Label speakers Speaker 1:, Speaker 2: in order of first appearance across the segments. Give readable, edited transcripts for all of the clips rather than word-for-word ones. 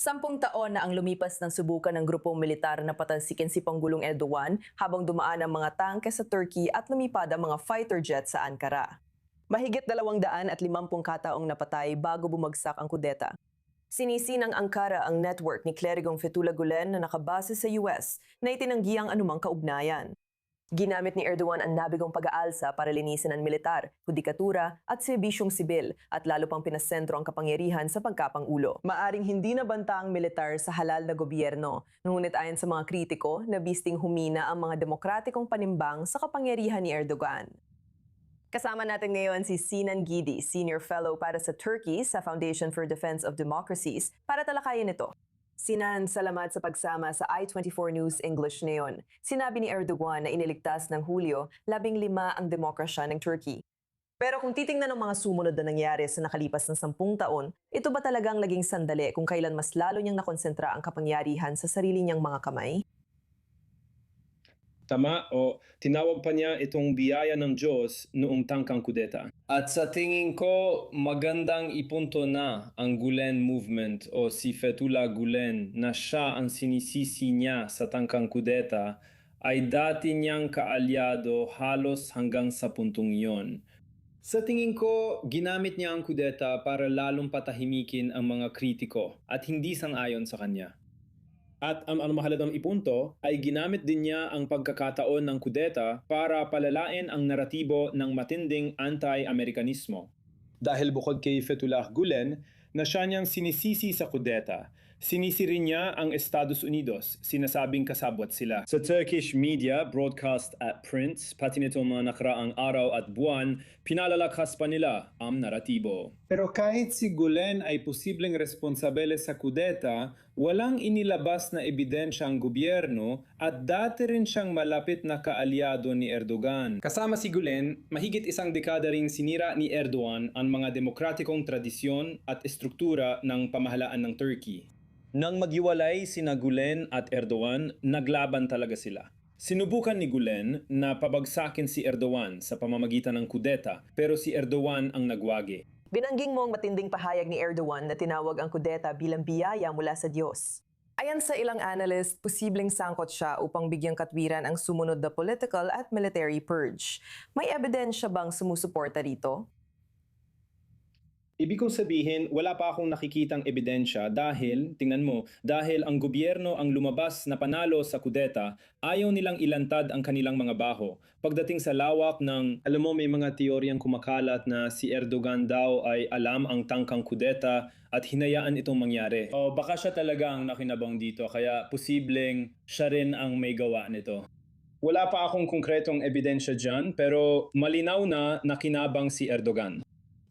Speaker 1: 10 taon na ang lumipas ng subukan ng grupong militar na patalsikin si Pangulong Erdogan habang dumaan ang mga tangke sa Turkey at lumipad ang mga fighter jet sa Ankara. Mahigit 250 kataong napatay bago bumagsak ang kudeta. Sinisi ng Ankara ang network ni Clerigong Fethullah Gulen na nakabase sa US na itinanggi ang anumang kaugnayan. Ginamit ni Erdogan ang nabigong pag-aalsa para linisin ang militar, hudikatura at serbisyong sibil at lalo pang pinasentro ang kapangyarihan sa pagkapangulo. Maaring hindi nabanta ang militar sa halal na gobyerno, ngunit ayon sa mga kritiko, nabisting humina ang mga demokratikong panimbang sa kapangyarihan ni Erdogan. Kasama natin ngayon si Sinan Gidi, Senior Fellow para sa Turkey sa Foundation for Defense of Democracies para talakayin ito. Sinan, salamat sa pagsama sa I24 News English ngayon. Sinabi ni Erdogan na iniligtas ng Hulyo 15 ang demokrasya ng Turkey. Pero kung titingnan ng mga sumunod na nangyari sa nakalipas ng 10 taon, ito ba talagang laging sandali kung kailan mas lalo niyang nakonsentra ang kapangyarihan sa sarili niyang mga kamay?
Speaker 2: Tama o tinawag pa niya itong biyaya ng Diyos noong tangkang kudeta. At sa tingin ko, magandang ipunto na ang Gulen Movement o si Fethullah Gulen na siya ang sinisisi niya sa tangkang kudeta ay dati niyang kaalyado halos hanggang sa puntong iyon. Sa tingin ko, ginamit niya ang kudeta para lalong patahimikin ang mga kritiko at hindi sang-ayon sa kanya. At ang mahalagang ipunto ay ginamit din niya ang pagkakataon ng kudeta para palalain ang naratibo ng matinding anti-Amerikanismo. Dahil bukod kay Fethullah Gulen na siya niyang sinisisi sa kudeta, sinisi rin niya ang Estados Unidos, sinasabing kasabwat sila. Sa Turkish media, broadcast at print, pati nito mga nakaraang araw at buwan, pinalalakas pa nila ang naratibo. Pero kahit si Gulen ay posibleng responsabele sa kudeta, walang inilabas na ebidensya ang gobyerno at dati rin siyang malapit na kaalyado ni Erdogan. Kasama si Gulen, mahigit isang dekada ring sinira ni Erdogan ang mga demokratikong tradisyon at estruktura ng pamahalaan ng Turkey. Nang maghiwalay sina Gulen at Erdogan, naglaban talaga sila. Sinubukan ni Gulen na pabagsakin si Erdogan sa pamamagitan ng kudeta, pero si Erdogan ang nagwagi.
Speaker 1: Binangging mo ang matinding pahayag ni Erdogan na tinawag ang kudeta bilang biyaya mula sa Diyos. Ayon sa ilang analyst, posibleng sangkot siya upang bigyang katwiran ang sumunod na political at military purge. May ebidensya bang sumusuporta dito?
Speaker 2: Ibig kong sabihin, wala pa akong nakikitang ebidensya dahil, tingnan mo, dahil ang gobyerno ang lumabas na panalo sa kudeta, ayaw nilang ilantad ang kanilang mga baho. Pagdating sa lawak ng, alam mo, may mga teoryang kumakalat na si Erdogan daw ay alam ang tangkang kudeta at hinayaan itong mangyari. O baka siya talaga ang nakinabang dito, kaya posibleng siya rin ang may gawa nito. Wala pa akong konkretong ebidensya dyan, pero malinaw na nakinabang si Erdogan.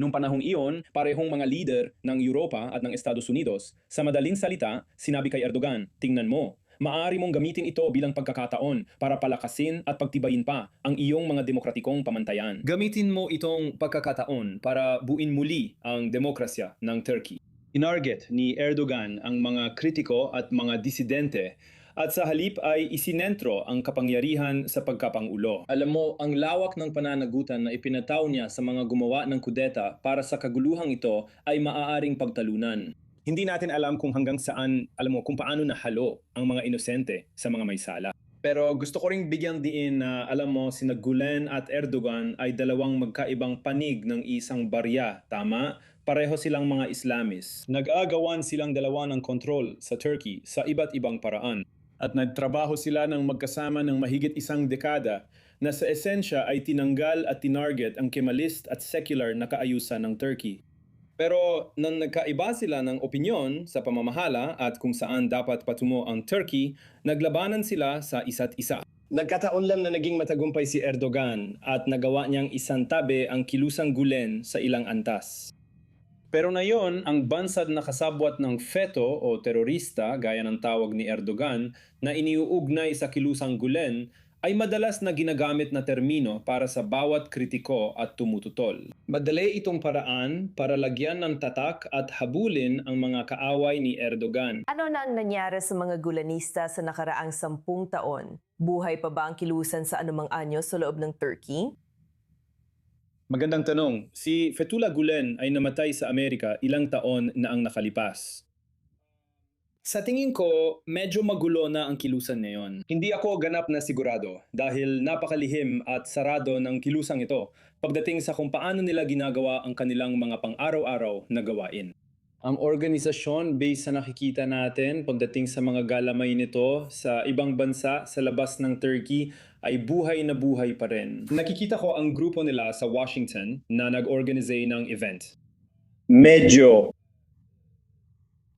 Speaker 2: Noong panahong iyon, parehong mga leader ng Europa at ng Estados Unidos, sa madaling salita, sinabi kay Erdogan, tingnan mo, maaari mong gamitin ito bilang pagkakataon para palakasin at pagtibayin pa ang iyong mga demokratikong pamantayan. Gamitin mo itong pagkakataon para buuin muli ang demokrasya ng Turkey. Inarget ni Erdogan ang mga kritiko at mga disidente at sa halip ay isinentro ang kapangyarihan sa pagkapangulo. Alam mo, ang lawak ng pananagutan na ipinataw niya sa mga gumawa ng kudeta para sa kaguluhang ito ay maaaring pagtalunan. Hindi natin alam kung hanggang saan, alam mo, kung paano nahalo ang mga inosente sa mga may sala. Pero gusto ko ring bigyang diin na, alam mo, sina Gulen at Erdogan ay dalawang magkaibang panig ng isang barya, tama? Pareho silang mga Islamist. Nag-agawan silang dalawa ng kontrol sa Turkey sa iba't ibang paraan. At nagtrabaho sila ng magkasama ng mahigit isang dekada na sa esensya ay tinanggal at tinarget ang Kemalist at secular na kaayusan ng Turkey. Pero nang nagkaiba sila ng opinyon sa pamamahala at kung saan dapat patungo ang Turkey, naglabanan sila sa isa't isa. Nagkataon lang na naging matagumpay si Erdogan at nagawa niyang isantabi ang kilusang Gulen sa ilang antas. Pero ngayon, ang bansad na kasabwat ng FETÖ o terorista gaya ng tawag ni Erdogan na iniuugnay sa kilusang Gulen ay madalas na ginagamit na termino para sa bawat kritiko at tumututol. Madali itong paraan para lagyan ng tatak at habulin ang mga kaaway ni Erdogan.
Speaker 1: Ano na ang nangyari sa mga Gulenista sa nakaraang 10 taon? Buhay pa ba ang kilusan sa anumang anyo sa loob ng Turkey?
Speaker 2: Magandang tanong. Si Fethullah Gulen ay namatay sa Amerika ilang taon na ang nakalipas. Sa tingin ko, medyo magulo na ang kilusan ngayon. Hindi ako ganap na sigurado dahil napakalihim at sarado ng kilusang ito pagdating sa kung paano nila ginagawa ang kanilang mga pang-araw-araw na gawain. Ang organisasyon based sa nakikita natin pagdating sa mga galamay nito sa ibang bansa sa labas ng Turkey ay buhay na buhay pa rin. Nakikita ko ang grupo nila sa Washington na nag-organize ng event.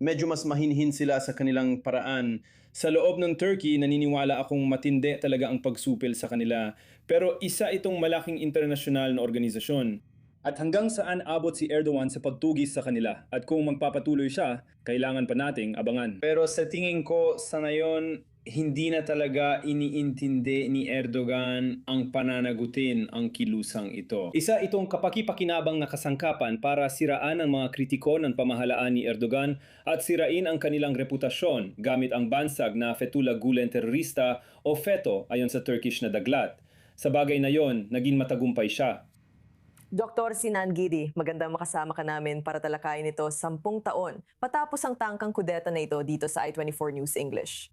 Speaker 2: Medyo mas mahinhin sila sa kanilang paraan. Sa loob ng Turkey, naniniwala akong matindi talaga ang pagsupil sa kanila. Pero isa itong malaking internasyonal na organisasyon. At hanggang saan abot si Erdogan sa pagtugis sa kanila? At kung magpapatuloy siya, kailangan pa nating abangan. Pero sa tingin ko, sa ngayon, hindi na talaga iniintindi ni Erdogan ang pananagutin ang kilusang ito. Isa itong kapaki-pakinabang na kasangkapan para siraan ang mga kritiko ng pamahalaan ni Erdogan at sirain ang kanilang reputasyon gamit ang bansag na Fethullah Gulen terorista o FETÖ ayon sa Turkish na daglat. Sa bagay na yon, naging matagumpay siya.
Speaker 1: Dr. Sinan Giri, magandang makasama ka namin para talakayin ito 10 taon matapos ang tangkang kudeta na ito dito sa I-24 News English.